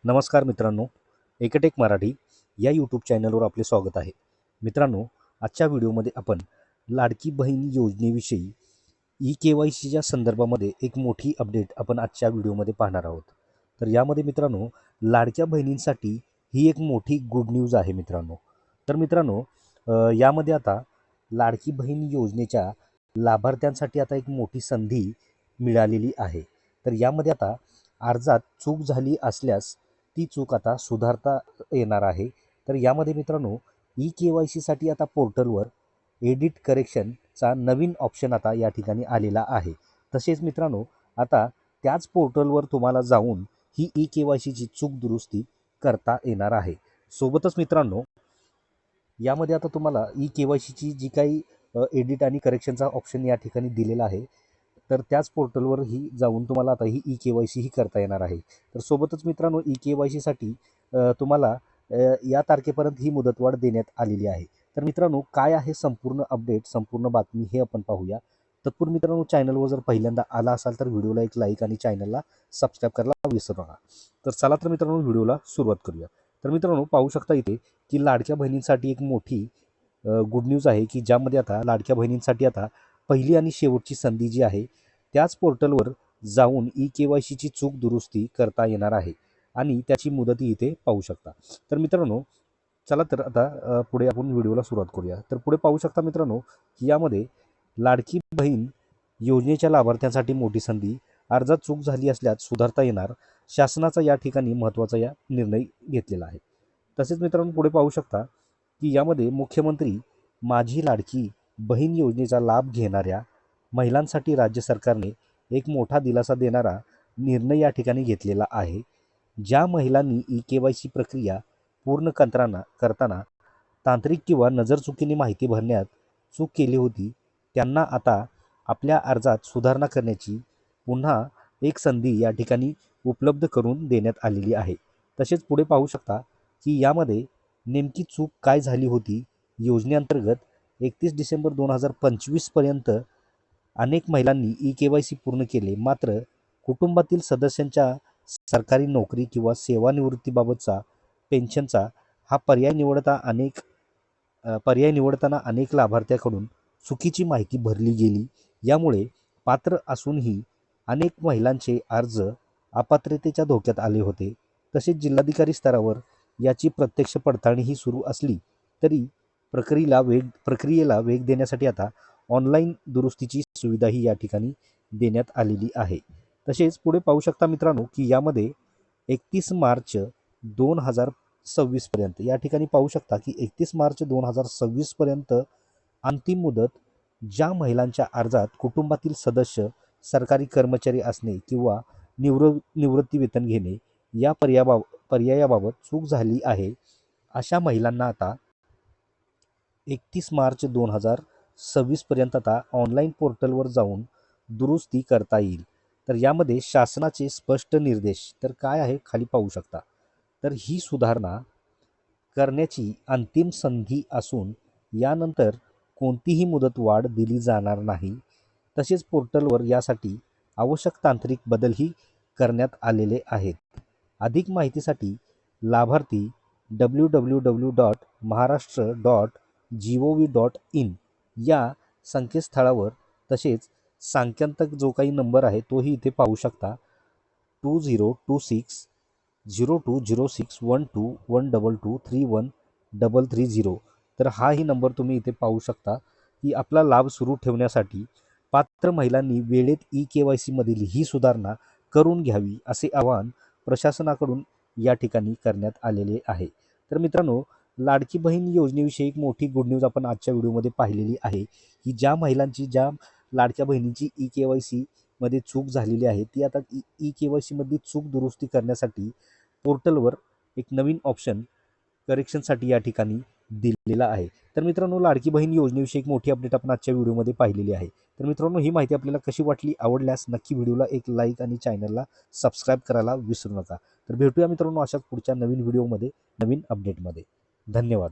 नमस्कार मित्रांनो, एकटेक मराठी या यूट्यूब चॅनलवर आपले स्वागत आहे. मित्रांनो, आजच्या व्हिडिओमध्ये आपण लाडकी बहीण योजनेविषयी ई-के-वाय-सीच्या संदर्भामध्ये एक मोठी अपडेट आपण आजच्या व्हिडिओमध्ये पाहणार आहोत. तर यामध्ये मित्रांनो, लाडक्या बहिणींसाठी ही एक मोठी गुड न्यूज आहे मित्रांनो. तर मित्रांनो, यामध्ये आता लाडकी बहीण योजनेच्या लाभार्थ्यांसाठी आता एक मोठी संधी मिळालेली आहे. तर यामध्ये आता अर्जात चूक झाली असल्यास ती चूक आता सुधारता येणार आहे. तर यामध्ये मित्रांनो, ई-के-वाय-सीसाठी आता पोर्टलवर एडिट करेक्शनचा नवीन ऑप्शन आता या ठिकाणी आलेला आहे. तसेच मित्रांनो, आता त्याच पोर्टलवर तुम्हाला जाऊन ही ई-के-वाय-सीची चूक दुरुस्ती करता येणार आहे. सोबतच मित्रांनो, यामध्ये आता तुम्हाला ई-के-वाय-सीची जी काही एडिट आणि करेक्शनचा ऑप्शन या ठिकाणी दिलेला आहे, तर त्याच पोर्टलवर ही जाऊन तुम्हाला आता ही ई-के-वाय-सी ही करता येणार आहे. तर सोबतच मित्रांनो, ई-के-वाय-सीसाठी तुम्हाला या तारखेपर्यंत ही मुदतवाढ देण्यात आलेली आहे. तर मित्रांनो, काय आहे संपूर्ण अपडेट, संपूर्ण बातमी हे आपण पाहूया. तत्पूर्वी मित्रांनो, चॅनलवर जर पहिल्यांदा आला असाल तर व्हिडिओला एक लाईक आणि चॅनलला सबस्क्राईब करायला विसरू नका. तर चला तर मित्रांनो, व्हिडिओला सुरुवात करूया. तर मित्रांनो, पाहू शकता इथे की लाडक्या बहिणींसाठी एक मोठी गुड न्यूज आहे की ज्यामध्ये आता लाडक्या बहिणींसाठी आता पहिली आणि शेवटची संधी जी आहे त्याच पोर्टलवर जाऊन ई-के-वाय-सीची चूक दुरुस्ती करता येणार आहे आणि त्याची मुदतही इथे पाहू शकता. तर मित्रांनो, चला तर आता पुढे आपण व्हिडिओला सुरुवात करूया. तर पुढे पाहू शकता मित्रांनो की यामध्ये लाडकी बहीण योजनेच्या लाभार्थ्यांसाठी मोठी संधी, अर्जात चूक झाली असल्यास सुधारता येणार, शासनाचा या ठिकाणी महत्त्वाचा या निर्णय घेतलेला आहे. तसेच मित्रांनो, पुढे पाहू शकता की यामध्ये मुख्यमंत्री माझी लाडकी बहीण योजनेचा लाभ घेणाऱ्या महिलांसाठी राज्य सरकारने एक मोठा दिलासा देणारा निर्णय या ठिकाणी घेतलेला आहे. ज्या महिलांनी ई-के-वाय-सी प्रक्रिया पूर्ण करताना तांत्रिक किंवा नजरचुकीने माहिती भरण्यात चूक केली होती, त्यांना आता आपल्या अर्जात सुधारणा करण्याची पुन्हा एक संधी या ठिकाणी उपलब्ध करून देण्यात आलेली आहे. तसेच पुढे पाहू शकता की यामध्ये नेमकी चूक काय झाली होती. योजनेअंतर्गत 31 डिसेंबर 2025 पर्यंत अनेक महिलांनी ई-के-वाय-सी पूर्ण केले, मात्र कुटुंबातील सदस्यांच्या सरकारी नोकरी किंवा सेवानिवृत्तीबाबतचा पेन्शनचा हा पर्याय निवडताना अनेक लाभार्थ्याकडून चुकीची माहिती भरली गेली. यामुळे पात्र असूनही अनेक महिलांचे अर्ज अपात्रतेच्या धोक्यात आले होते. तसेच जिल्हाधिकारी स्तरावर याची प्रत्यक्ष पडताळणीही सुरू असली तरी प्रक्रियेला वेग देण्यासाठी आता ऑनलाईन दुरुस्तीची सुविधाही या ठिकाणी देण्यात आलेली आहे. तसेच पुढे पाहू शकता मित्रांनो की यामध्ये 31 मार्च 2026 पर्यंत या ठिकाणी पाहू शकता की 31 मार्च 2026 पर्यंत अंतिम मुदत, ज्या महिलांच्या अर्जात कुटुंबातील सदस्य सरकारी कर्मचारी असणे किंवा निवृत्ती वेतन घेणे या पर्यायाबाबत चूक झाली आहे, अशा महिलांना आता 31 मार्च 2026 पर्यंत आता ऑनलाईन पोर्टलवर जाऊन दुरुस्ती करता येईल. तर यामध्ये शासनाचे स्पष्ट निर्देश तर काय आहे खाली पाहू शकता. तर ही सुधारणा करण्याची अंतिम संधी असून यानंतर कोणतीही मुदतवाढ दिली जाणार नाही. तसेच पोर्टलवर यासाठी आवश्यक तांत्रिक बदलही करण्यात आलेले आहेत. अधिक माहितीसाठी लाभार्थी www.maharashtra.gov.in या संकेतस्थळावर, तसेच सांख्यांतक जो काही नंबर आहे तोही इथे पाहू शकता, 2026-02061212313330. तर हाही नंबर तुम्ही इथे पाहू शकता की आपला लाभ सुरू ठेवण्यासाठी पात्र महिलांनी वेळेत ई-के-वाय-सी मधील ही सुधारणा करून घ्यावी, असे आवाहन प्रशासनाकडून या ठिकाणी करण्यात आलेले आहे. तर मित्रांनो, लाडकी बहीण योजनेविषयी एक मोठी गुड न्यूज आपण आजच्या व्हिडिओमध्ये पाहिलेली आहे की ज्या लाडक्या बहिणींची ई-के-वाय-सी मध्ये चूक झालेली आहे ती आता ई-के-वाय-सी मधली चूक दुरुस्ती करण्यासाठी पोर्टलवर एक नवीन ऑप्शन करेक्शनसाठी या ठिकाणी दिलेला आहे. तर मित्रांनो, लाडकी बहीण योजनेविषयी एक मोठी अपडेट आपण आजच्या व्हिडिओमध्ये पाहिलेली आहे. तर मित्रांनो, ही माहिती आपल्याला कशी वाटली, आवडल्यास नक्की व्हिडिओला एक लाईक आणि चॅनलला सबस्क्राईब करायला विसरू नका. तर भेटूया मित्रांनो अशाच पुढच्या नवीन व्हिडिओमध्ये, नवीन अपडेटमध्ये. धन्यवाद.